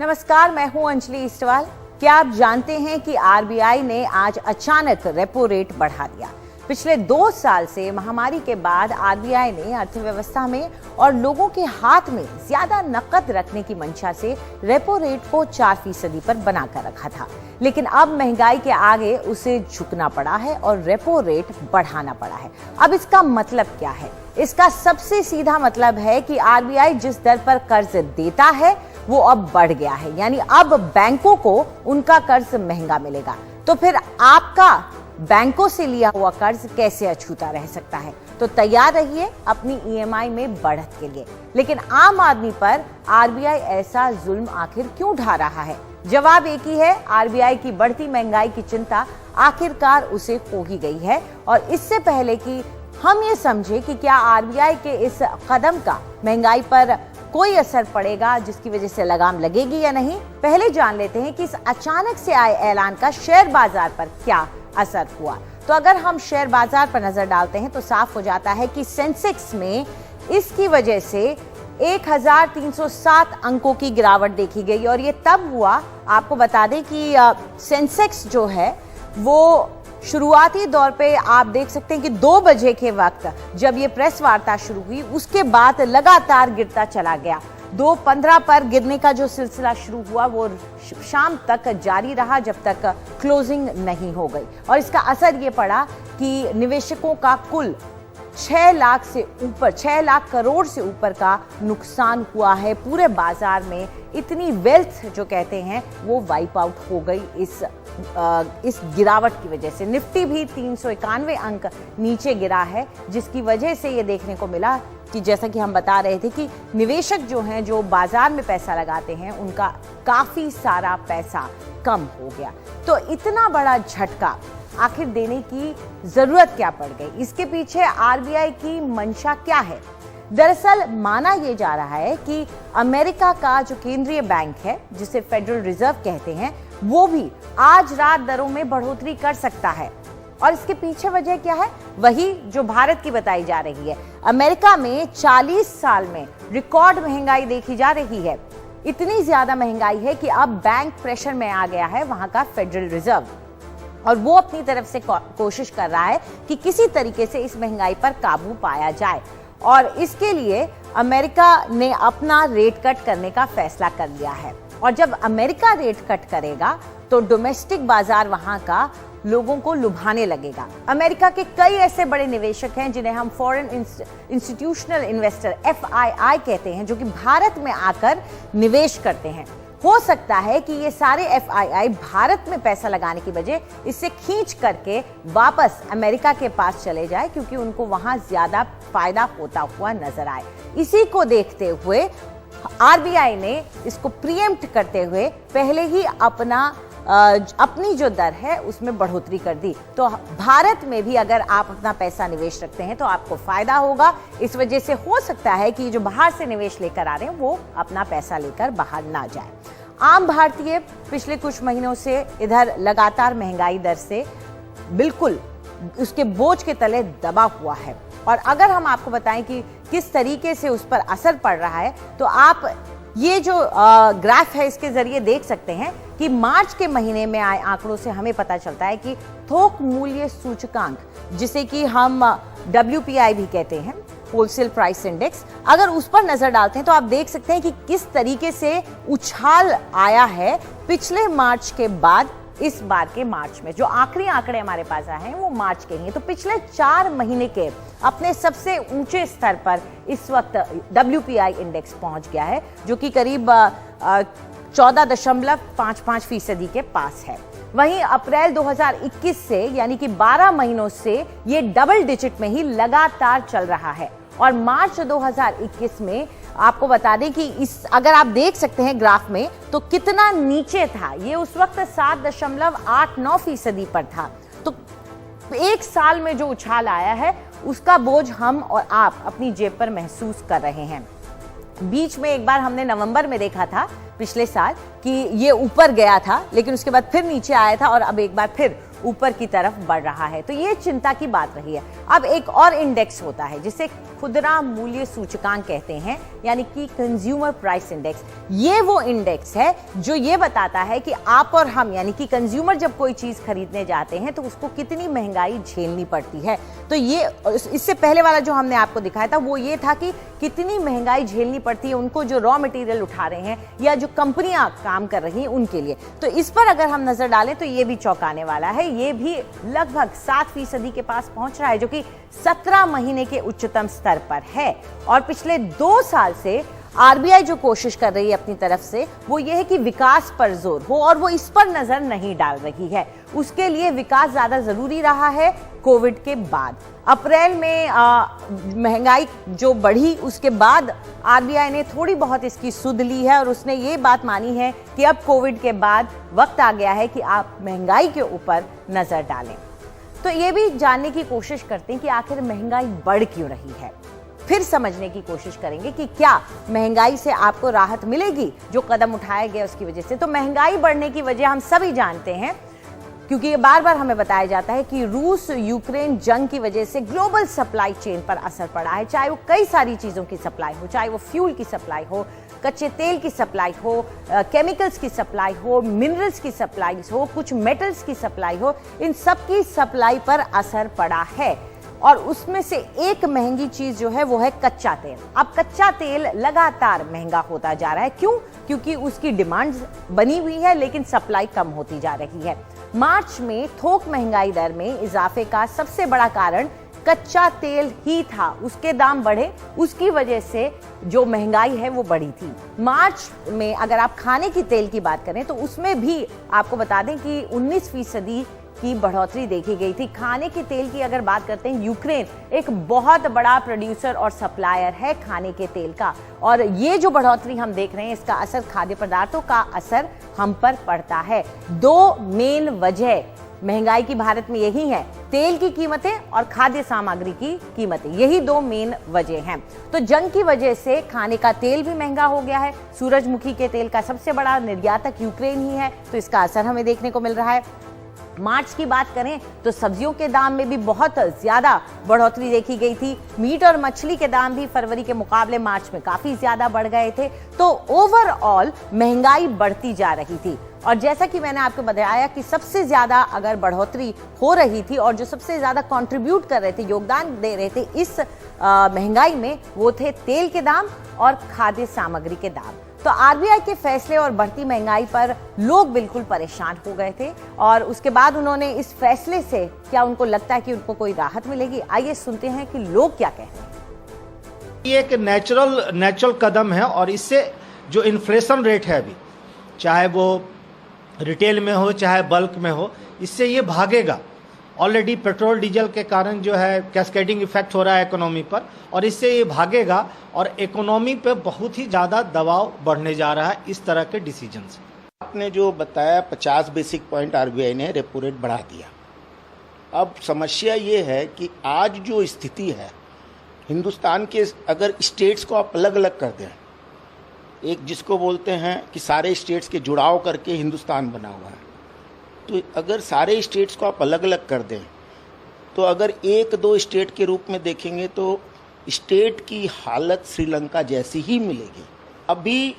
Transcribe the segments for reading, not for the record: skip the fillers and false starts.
नमस्कार, मैं हूं अंजलि इस्टवाल। क्या आप जानते हैं कि आरबीआई ने आज अचानक रेपो रेट बढ़ा दिया। पिछले 2 साल से महामारी के बाद आरबीआई ने अर्थव्यवस्था में और लोगों के हाथ में ज्यादा नकद रखने की मंशा से रेपो रेट को 4% पर बनाकर रखा था, लेकिन अब महंगाई के आगे उसे झुकना पड़ा है और रेपो रेट बढ़ाना पड़ा है। अब इसका मतलब क्या है? इसका सबसे सीधा मतलब है कि आरबीआई जिस दर पर कर्ज देता है वो अब बढ़ गया है, यानी अब बैंकों को उनका कर्ज महंगा मिलेगा। तो फिर आपका बैंकों से लिया हुआ कर्ज कैसे अछूता रह सकता है? तो तैयार रहिए अपनी ईएमआई में बढ़त के लिए। लेकिन आम आदमी पर आरबीआई ऐसा जुल्म आखिर क्यों ढा रहा है? जवाब एक ही है, आरबीआई की बढ़ती महंगाई की चिंता आखिरकार उसे हो ही गई है। और इससे पहले कि हम ये समझे कि क्या आरबीआई के इस कदम का महंगाई पर कोई असर पड़ेगा, जिसकी वजह से लगाम लगेगी या नहीं, पहले जान लेते हैं कि इस अचानक से आए ऐलान का शेयर बाजार पर क्या असर हुआ। तो अगर हम शेयर बाजार पर नजर डालते हैं तो साफ हो जाता है कि सेंसेक्स में इसकी वजह से 1307 अंकों की गिरावट देखी गई। और ये तब हुआ, आपको बता दें कि सेंसेक्स जो है वो शुरुआती दौर पे आप देख सकते हैं कि 2 बजे के वक्त जब ये प्रेस वार्ता शुरू हुई उसके बाद लगातार गिरता चला गया। 2:15 पर गिरने का जो सिलसिला शुरू हुआ वो शाम तक जारी रहा, जब तक क्लोजिंग नहीं हो गई। और इसका असर ये पड़ा कि निवेशकों का कुल 6 लाख करोड़ से ऊपर का नुकसान हुआ है। पूरे बाजार में इतनी वेल्थ जो कहते हैं वो वाइप आउट हो गई इस गिरावट की वजह से। निफ्टी भी 391 अंक नीचे गिरा है, जिसकी वजह से ये देखने को मिला कि जैसा कि हम बता रहे थे कि निवेशक जो हैं, जो बाजार में पैसा लगाते हैं, उनका काफी सारा पैसा कम हो गया। तो इतना बड़ा झटका आखिर देने की जरूरत क्या पड़ गई? इसके पीछे आरबीआई की मंशा क्या है? दरअसल माना यह जा रहा है कि अमेरिका का जो केंद्रीय बैंक है, जिसे फेडरल रिजर्व कहते हैं, वो भी आज रात दरों में बढ़ोतरी कर सकता है। और इसके पीछे वजह क्या है? वही जो भारत की बताई जा रही है। अमेरिका में 40 साल में रिकॉर्ड महंगाई देखी जा रही है। इतनी ज्यादा महंगाई है कि अब बैंक प्रेशर में आ गया है वहां का फेडरल रिजर्व, और वो अपनी तरफ से कोशिश कर रहा है कि किसी तरीके से इस महंगाई पर काबू पाया जाए। और इसके लिए अमेरिका ने अपना रेट कट करने का फैसला कर लिया है। और जब अमेरिका रेट कट करेगा तो डोमेस्टिक बाजार वहां का लोगों को लुभाने लगेगा। अमेरिका के कई ऐसे बड़े निवेशक हैं जिन्हें हम फॉरेन इंस्टीट्यूशनल इन्वेस्टर FII कहते हैं, जो कि भारत में आकर निवेश करते हैं। हो सकता है कि ये सारे FII भारत में पैसा लगाने की वजह इससे खींच करके वापस अमेरिका के पास चले जाए, क्योंकि उनको वहां ज्यादा फायदा होता हुआ नजर आए। इसी को देखते हुए आरबीआई ने इसको प्रीएम्प्ट करते हुए पहले ही अपनी जो दर है उसमें बढ़ोतरी कर दी। तो भारत में भी अगर आप अपना पैसा निवेश रखते हैं तो आपको फायदा होगा। इस वजह से हो सकता है कि जो बाहर से निवेश लेकर आ रहे हैं वो अपना पैसा लेकर बाहर ना जाए। आम भारतीय पिछले कुछ महीनों से इधर लगातार महंगाई दर से बिल्कुल उसके बोझ के तले दबा हुआ है। और अगर हम आपको बताएं कि किस तरीके से उस पर असर पड़ रहा है, तो आप ये जो ग्राफ है इसके जरिए देख सकते हैं कि मार्च के महीने में आए आंकड़ों से हमें पता चलता है कि थोक मूल्य सूचकांक, जिसे कि हम WPI भी कहते हैं, होलसेल प्राइस इंडेक्स, अगर उस पर नजर डालते हैं तो आप देख सकते हैं कि किस तरीके से उछाल आया है पिछले मार्च के बाद इस बार के मार्च में। जो आखिरी आंकड़े हमारे पास आए हैं वो मार्च के हैं। तो पिछले 4 महीने के अपने सबसे ऊंचे स्तर पर इस वक्त WPI इंडेक्स पहुंच गया है, जो कि करीब 14.55% के पास है। वहीं अप्रैल 2021 से, यानी कि 12 महीनों से ये डबल डिजिट में ही लगातार चल रहा है। और मार्च 2021 में आपको बता दें कि अगर आप देख सकते हैं ग्राफ में, तो कितना नीचे था ये उस वक्त 7.89% पर था। तो 1 साल में जो उछाल आया है उसका बोझ हम और आप अपनी जेब पर महसूस कर रहे हैं। बीच में एक बार हमने नवंबर में देखा था पिछले साल कि ये ऊपर गया था, लेकिन उसके बाद फिर नीचे आया था और अब एक बार फिर ऊपर की तरफ बढ़ रहा है। तो ये चिंता की बात रही है। अब एक और इंडेक्स होता है जिसे खुदरा मूल्य सूचकांक कहते हैं, यानी कि कंज्यूमर प्राइस इंडेक्स। ये वो इंडेक्स है जो ये बताता है कि आप और हम, यानी कि कंज्यूमर, जब कोई चीज खरीदने जाते हैं तो उसको कितनी महंगाई झेलनी पड़ती है। तो ये, इससे पहले वाला जो हमने आपको दिखाया था वो ये था कि कितनी महंगाई झेलनी पड़ती है उनको जो रॉ मटेरियल उठा रहे हैं या जो कंपनियां काम कर रही हैं उनके लिए। तो इस पर अगर हम नजर डालें तो ये भी चौंकाने वाला है। ये भी लगभग 7% के पास पहुंच रहा है, जो कि 17 महीने के उच्चतम स्तर पर है। और पिछले 2 साल से आरबीआई जो कोशिश कर रही है अपनी तरफ से वो ये है कि विकास पर जोर हो, और वो इस पर नजर नहीं डाल रही है। उसके लिए विकास ज्यादा जरूरी रहा है कोविड के बाद। अप्रैल में महंगाई जो बढ़ी उसके बाद आरबीआई ने थोड़ी बहुत इसकी सुध ली है और उसने ये बात मानी है कि अब कोविड के बाद वक्त आ गया है कि आप महंगाई के ऊपर नजर डालें। तो ये भी जानने की कोशिश करते हैं कि आखिर महंगाई बढ़ क्यों रही है। फिर समझने की कोशिश करेंगे कि क्या महंगाई से आपको राहत मिलेगी जो कदम उठाया गया उसकी वजह से। तो महंगाई बढ़ने की वजह हम सभी जानते हैं, क्योंकि ये बार बार हमें बताया जाता है कि रूस यूक्रेन जंग की वजह से ग्लोबल सप्लाई चेन पर असर पड़ा है। चाहे वो कई सारी चीजों की सप्लाई हो, चाहे वो फ्यूल की सप्लाई हो, कच्चे तेल की सप्लाई हो, केमिकल्स की सप्लाई हो, मिनरल्स की सप्लाई हो, कुछ मेटल्स की सप्लाई हो, इन सब की सप्लाई पर असर पड़ा है। और उसमें से एक महंगी चीज जो है वो है कच्चा तेल। अब कच्चा तेल लगातार महंगा होता जा रहा है। क्यों? क्योंकि उसकी डिमांड बनी हुई है लेकिन सप्लाई कम होती जा रही है। मार्च में थोक महंगाई दर में इजाफे का सबसे बड़ा कारण कच्चा तेल ही था। उसके दाम बढ़े, उसकी वजह से जो महंगाई है वो बढ़ी थी। मार्च में अगर आप खाने की तेल की बात करें तो उसमें भी आपको बता दें कि 19% की बढ़ोतरी देखी गई थी। खाने के तेल की अगर बात करते हैं, यूक्रेन एक बहुत बड़ा प्रोड्यूसर और सप्लायर है खाने के तेल का, और ये जो बढ़ोतरी हम देख रहे हैं इसका असर खाद्य पदार्थों का असर हम पर पड़ता है। 2 मेन वजह महंगाई की भारत में यही है, तेल की कीमतें और खाद्य सामग्री की कीमतें, यही 2 मेन वजह हैं। तो जंग की वजह से खाने का तेल भी महंगा हो गया है। सूरजमुखी के तेल का सबसे बड़ा निर्यातक यूक्रेन ही है, तो इसका असर हमें देखने को मिल रहा है। मार्च की बात करें तो सब्जियों के दाम में भी बहुत ज्यादा बढ़ोतरी देखी गई थी। मीट और मछली के दाम भी फरवरी के मुकाबले मार्च में काफी ज्यादा बढ़ गए थे। तो ओवरऑल महंगाई बढ़ती जा रही थी। और जैसा कि मैंने आपको बताया कि सबसे ज्यादा अगर बढ़ोतरी हो रही थी और जो सबसे ज्यादा कंट्रीब्यूट कर रहे थे, योगदान दे रहे थे इस महंगाई में, वो थे तेल के दाम और खाद्य सामग्री के दाम। तो आरबीआई के फैसले और बढ़ती महंगाई पर लोग बिल्कुल परेशान हो गए थे, और उसके बाद उन्होंने इस फैसले से क्या उनको लगता है कि उनको कोई राहत मिलेगी? आइए सुनते हैं कि लोग क्या कहते हैं। ये एक नेचुरल कदम है, और इससे जो इन्फ्लेशन रेट है अभी, चाहे वो रिटेल में हो चाहे बल्क में हो, इससे ये भागेगा। ऑलरेडी पेट्रोल डीजल के कारण जो है कैस्केडिंग इफेक्ट हो रहा है इकोनॉमी पर, और इससे ये भागेगा और इकोनॉमी पे बहुत ही ज़्यादा दबाव बढ़ने जा रहा है इस तरह के डिसीजन से। आपने जो बताया 50 बेसिक पॉइंट आरबीआई ने रेपो रेट बढ़ा दिया। अब समस्या ये है कि आज जो स्थिति है हिंदुस्तान के, अगर स्टेट्स को आप अलग अलग कर दें, एक जिसको बोलते हैं कि सारे स्टेट्स के जुड़ाव करके हिंदुस्तान बना हुआ है, तो अगर सारे स्टेट्स को आप अलग अलग कर दें तो अगर 1-2 स्टेट के रूप में देखेंगे तो स्टेट की हालत श्रीलंका जैसी ही मिलेगी। अभी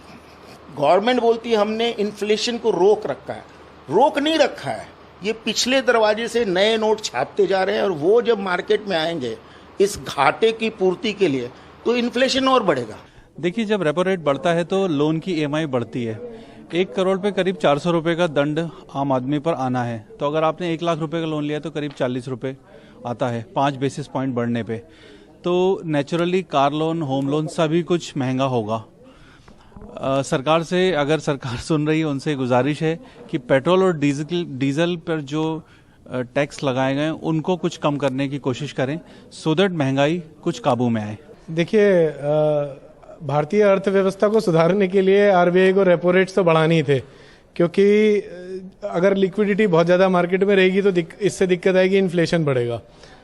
गवर्नमेंट बोलती है हमने इन्फ्लेशन को रोक रखा है, रोक नहीं रखा है। ये पिछले दरवाजे से नए नोट छापते जा रहे हैं, और वो जब मार्केट में आएंगे इस घाटे की पूर्ति के लिए तो इन्फ्लेशन और बढ़ेगा। देखिए, जब रेपो रेट बढ़ता है तो लोन की ईएमआई बढ़ती है। 1 करोड़ पे करीब 400 रुपए का दंड आम आदमी पर आना है। तो अगर आपने 1 लाख रुपए का लोन लिया तो करीब 40 रुपए आता है 5 बेसिस पॉइंट बढ़ने पे। तो naturally car loan, home loan सभी कुछ महंगा होगा। सरकार से, अगर सरकार सुन रही है, उनसे गुजारिश है कि पेट्रोल और डीजल पर जो टैक्स लगाए गए उनको कुछ कम करने की कोशिश करें, सो दैट महंगाई कुछ काबू में आए। देखिए, भारतीय अर्थव्यवस्था को सुधारने के लिए आरबीआई को रेपो रेट्स तो बढ़ाने ही थे, क्योंकि अगर लिक्विडिटी बहुत ज़्यादा मार्केट में रहेगी तो इससे दिक्कत आएगी, इन्फ्लेशन बढ़ेगा।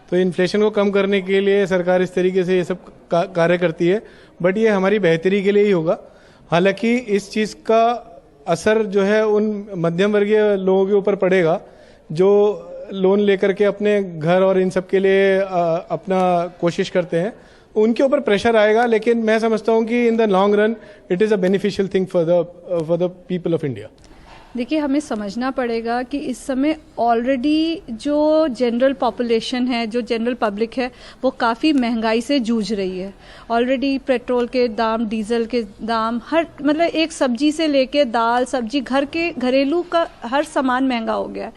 तो इन्फ्लेशन को कम करने के लिए सरकार इस तरीके से ये सब कार्य करती है, बट ये हमारी बेहतरी के लिए ही होगा। हालांकि इस चीज़ का असर जो है उन मध्यम वर्गीय लोगों के ऊपर पड़ेगा जो लोन लेकर के अपने घर और इन सब के लिए अपना कोशिश करते हैं, उनके ऊपर प्रेशर आएगा। लेकिन मैं समझता हूं कि in the long run it is a beneficial thing for the people of India. देखिए, हमें समझना पड़ेगा कि इस समय ऑलरेडी जो जनरल पॉपुलेशन है, जो जनरल पब्लिक है, वो काफ़ी महंगाई से जूझ रही है। ऑलरेडी पेट्रोल के दाम, डीजल के दाम, हर मतलब एक सब्जी से लेके दाल सब्जी, घर के घरेलू का हर सामान महंगा हो गया है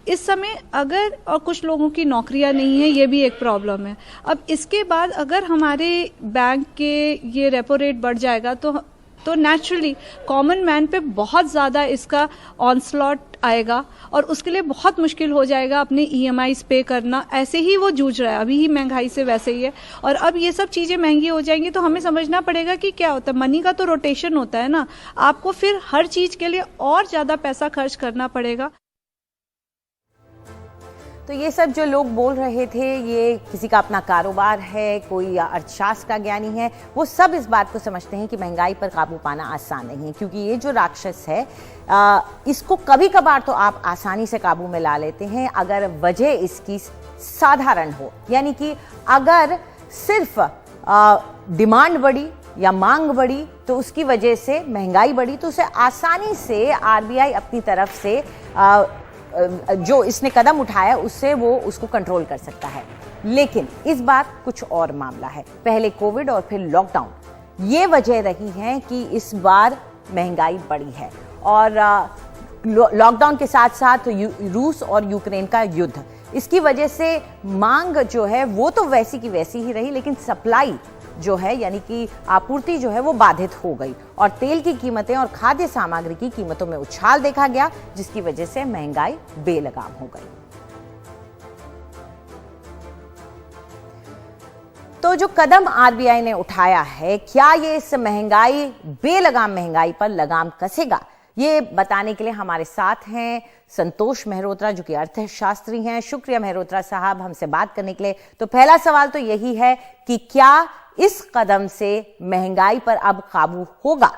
इस समय। अगर और कुछ लोगों की नौकरियां नहीं है, ये भी एक प्रॉब्लम है। अब इसके बाद अगर हमारे बैंक के ये रेपो रेट बढ़ जाएगा तो नेचुरली कॉमन मैन पे बहुत ज़्यादा इसका ऑनस्लॉट आएगा और उसके लिए बहुत मुश्किल हो जाएगा अपने EMIs पे करना। ऐसे ही वो जूझ रहा है, अभी ही महंगाई से वैसे ही है, और अब ये सब चीज़ें महंगी हो जाएंगी तो हमें समझना पड़ेगा कि क्या होता है। मनी का तो रोटेशन होता है ना, आपको फिर हर चीज़ के लिए और ज़्यादा पैसा खर्च करना पड़ेगा। तो ये सब जो लोग बोल रहे थे, ये किसी का अपना कारोबार है, कोई अर्थशास्त्र का ज्ञानी है, वो सब इस बात को समझते हैं कि महंगाई पर काबू पाना आसान नहीं है, क्योंकि ये जो राक्षस है इसको कभी कभार तो आप आसानी से काबू में ला लेते हैं अगर वजह इसकी साधारण हो। यानी कि अगर सिर्फ डिमांड बढ़ी या मांग बढ़ी तो उसकी वजह से महंगाई बढ़ी, तो उसे आसानी से RBI अपनी तरफ से जो इसने कदम उठाया उससे वो उसको कंट्रोल कर सकता है। लेकिन इस बार कुछ और मामला है। पहले कोविड और फिर लॉकडाउन, ये वजह रही है कि इस बार महंगाई बढ़ी है। और लॉकडाउन के साथ साथ रूस और यूक्रेन का युद्ध, इसकी वजह से मांग जो है वो तो वैसी की वैसी ही रही, लेकिन सप्लाई जो है यानी कि आपूर्ति जो है वो बाधित हो गई और तेल की कीमतें और खाद्य सामग्री की कीमतों में उछाल देखा गया, जिसकी वजह से महंगाई बेलगाम हो गई। तो जो कदम RBI ने उठाया है, क्या ये इस महंगाई, बेलगाम महंगाई पर लगाम कसेगा? ये बताने के लिए हमारे साथ हैं संतोष मेहरोत्रा, जो कि अर्थशास्त्री हैं। शुक्रिया मेहरोत्रा साहब हमसे बात करने के लिए। तो पहला सवाल तो यही है कि क्या इस कदम से महंगाई पर अब काबू होगा?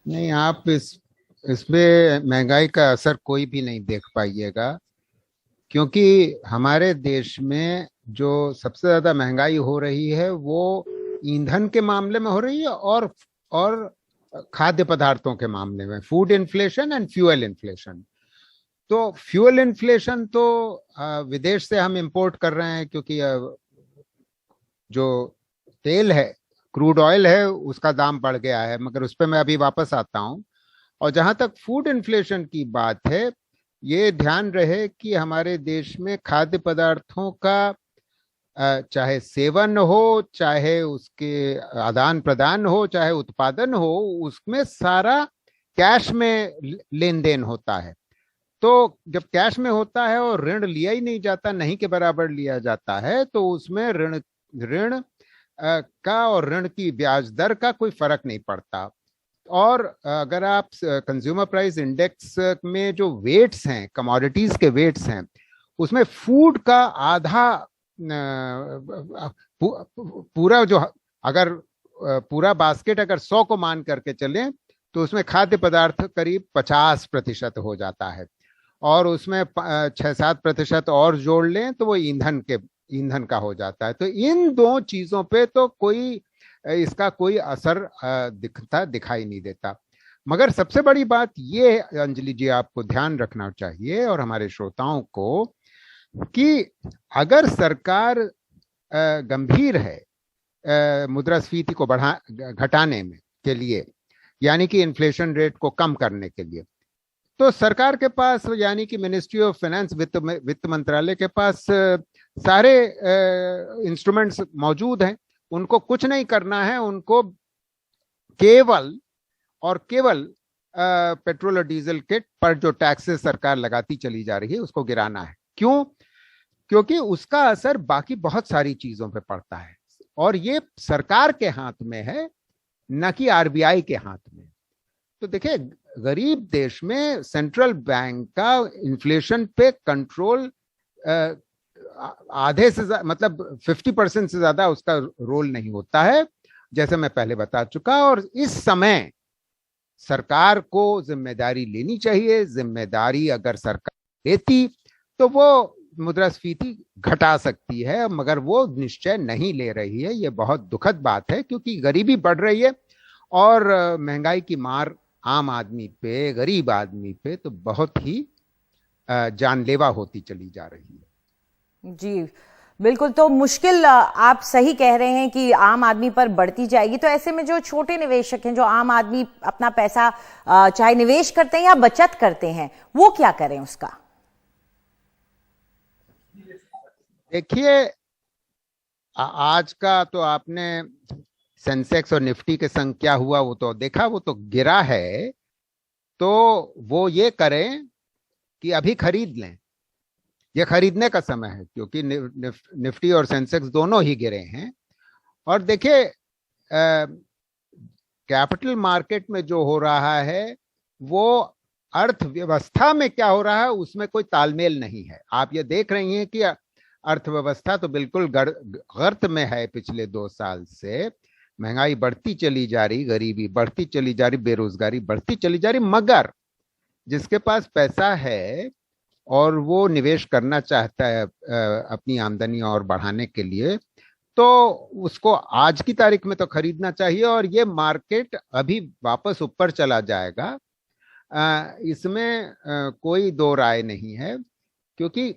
नहीं, आप इसमें महंगाई का असर कोई भी नहीं देख पाइएगा, क्योंकि हमारे देश में जो सबसे ज्यादा महंगाई हो रही है वो ईंधन के मामले में हो रही है और खाद्य पदार्थों के मामले में, food inflation and fuel inflation. तो फ्यूल इन्फ्लेशन तो विदेश से हम इंपोर्ट कर रहे हैं, क्योंकि जो तेल है, क्रूड ऑयल है, उसका दाम बढ़ गया है, मगर उस पर मैं अभी वापस आता हूं। और जहां तक फूड इन्फ्लेशन की बात है, ये ध्यान रहे कि हमारे देश में खाद्य पदार्थों का चाहे सेवन हो, चाहे उसके आदान प्रदान हो, चाहे उत्पादन हो, उसमें सारा कैश में लेन देन होता है। तो जब कैश में होता है और ऋण लिया ही नहीं जाता, नहीं के बराबर लिया जाता है, तो उसमें ऋण का और ऋण की ब्याज दर का कोई फर्क नहीं पड़ता। और अगर आप कंज्यूमर प्राइस इंडेक्स में जो वेट्स हैं, कमोडिटीज के वेट्स हैं, उसमें फूड का आधा पूरा जो, अगर पूरा बास्केट अगर 100 को मान करके चलें तो उसमें खाद्य पदार्थ करीब 50% हो जाता है, और उसमें 6-7% और जोड़ लें तो वो ईंधन का हो जाता है। तो इन दो चीजों पे तो इसका कोई असर दिखाई नहीं देता। मगर सबसे बड़ी बात ये, अंजलि जी, आपको ध्यान रखना चाहिए और हमारे श्रोताओं को, कि अगर सरकार गंभीर है मुद्रास्फीति को घटाने में के लिए, यानी कि इन्फ्लेशन रेट को कम करने के लिए, तो सरकार के पास, यानी कि मिनिस्ट्री ऑफ फाइनेंस, वित्त मंत्रालय के पास सारे इंस्ट्रूमेंट्स मौजूद हैं। उनको कुछ नहीं करना है, उनको केवल पेट्रोल और डीजल के पर जो टैक्सेस सरकार लगाती चली जा रही है उसको गिराना है। क्यों? क्योंकि उसका असर बाकी बहुत सारी चीजों पे पड़ता है, और ये सरकार के हाथ में है, न कि RBI के हाथ में। तो देखिए, गरीब देश में सेंट्रल बैंक का इन्फ्लेशन पे कंट्रोल आधे से मतलब 50% से ज्यादा उसका रोल नहीं होता है, जैसे मैं पहले बता चुका। और इस समय सरकार को जिम्मेदारी लेनी चाहिए। जिम्मेदारी अगर सरकार लेती तो वो मुद्रास्फीति घटा सकती है, मगर वो निश्चय नहीं ले रही है। ये बहुत दुखद बात है, क्योंकि गरीबी बढ़ रही है और महंगाई की मार आम आदमी पे, गरीब आदमी पे तो बहुत ही जानलेवा होती चली जा रही है। जी बिल्कुल, तो मुश्किल आप सही कह रहे हैं कि आम आदमी पर बढ़ती जाएगी। तो ऐसे में जो छोटे निवेशक हैं, जो आम आदमी अपना पैसा चाहे निवेश करते हैं या बचत करते हैं, वो क्या करें उसका? देखिए, आज का तो आपने सेंसेक्स और निफ्टी के संग क्या हुआ वो तो देखा, वो तो गिरा है। तो वो ये करें कि अभी खरीद लें, ये खरीदने का समय है, क्योंकि निफ्टी और सेंसेक्स दोनों ही गिरे हैं। और देखिए, कैपिटल मार्केट में जो हो रहा है वो अर्थव्यवस्था में क्या हो रहा है उसमें कोई तालमेल नहीं है। आप ये देख रही हैं कि अर्थव्यवस्था तो बिल्कुल गर्त में है। पिछले 2 साल से महंगाई बढ़ती चली जा रही, गरीबी बढ़ती चली जा रही, बेरोजगारी बढ़ती चली जा रही, मगर जिसके पास पैसा है और वो निवेश करना चाहता है अपनी आमदनी और बढ़ाने के लिए, तो उसको आज की तारीख में तो खरीदना चाहिए। और ये मार्केट अभी वापस ऊपर चला जाएगा, इसमें कोई दो राय नहीं है, क्योंकि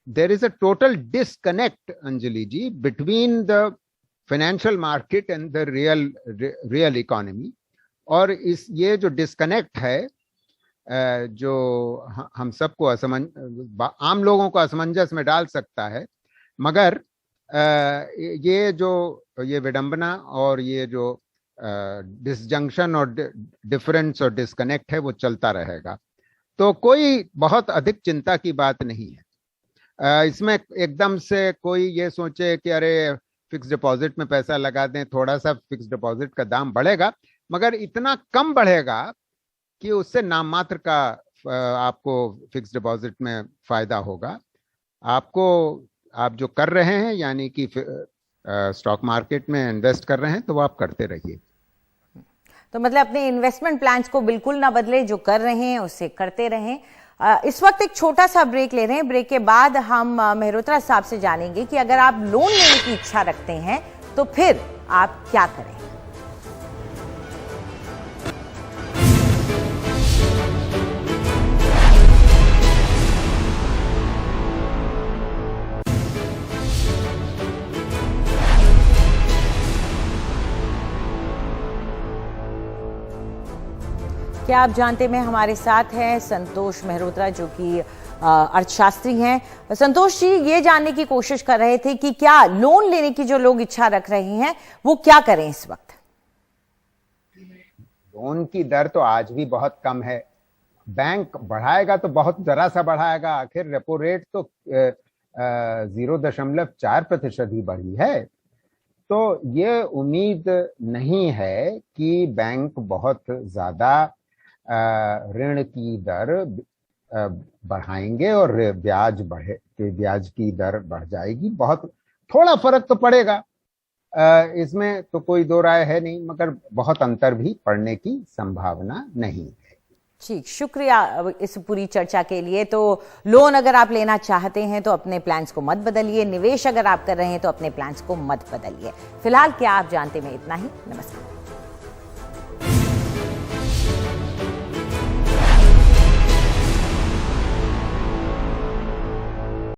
there is a total disconnect, Anjali ji, between the financial market and the real economy. और ये जो डिस्कनेक्ट है, जो हम सबको आम लोगों को असमंजस में डाल सकता है, मगर ये विडंबना और ये जो डिसजंक्शन और डिफरेंस और डिस्कनेक्ट है वो चलता रहेगा। तो कोई बहुत अधिक चिंता की बात नहीं है इसमें। एकदम से कोई ये सोचे कि अरे फिक्स डिपॉजिट में पैसा लगा दें, थोड़ा सा फिक्स डिपॉजिट का दाम बढ़ेगा, मगर इतना कम बढ़ेगा कि उससे नाम मात्र का आपको फिक्स डिपॉजिट में फायदा होगा। आप जो कर रहे हैं, यानी कि स्टॉक मार्केट में इन्वेस्ट कर रहे हैं, तो वो आप करते रहिए। तो मतलब अपने इन्वेस्टमेंट प्लान्स को बिल्कुल ना बदले, जो कर रहे हैं उससे करते रहें। इस वक्त एक छोटा सा ब्रेक ले रहे हैं। ब्रेक के बाद हम मेहरोत्रा साहब से जानेंगे कि अगर आप लोन लेने की इच्छा रखते हैं तो फिर आप क्या करें। क्या आप जानते हैं, हमारे साथ हैं संतोष मेहरोत्रा, जो कि अर्थशास्त्री हैं। संतोष जी, ये जानने की कोशिश कर रहे थे कि क्या लोन लेने की जो लोग इच्छा रख रहे हैं वो क्या करें इस वक्त। लोन की दर तो आज भी बहुत कम है। बैंक बढ़ाएगा तो बहुत जरा सा बढ़ाएगा, आखिर रेपो रेट तो 0.4% ही बढ़ी है। तो ये उम्मीद नहीं है कि बैंक बहुत ज्यादा ऋण की दर बढ़ाएंगे और ब्याज की दर बढ़ जाएगी। बहुत थोड़ा फर्क तो पड़ेगा, इसमें तो कोई दो राय है नहीं, मगर बहुत अंतर भी पड़ने की संभावना नहीं है। ठीक, शुक्रिया इस पूरी चर्चा के लिए। तो लोन अगर आप लेना चाहते हैं तो अपने प्लान्स को मत बदलिए, निवेश अगर आप कर रहे हैं तो अपने प्लान्स को मत बदलिए। फिलहाल क्या आप जानते में इतना ही। नमस्कार।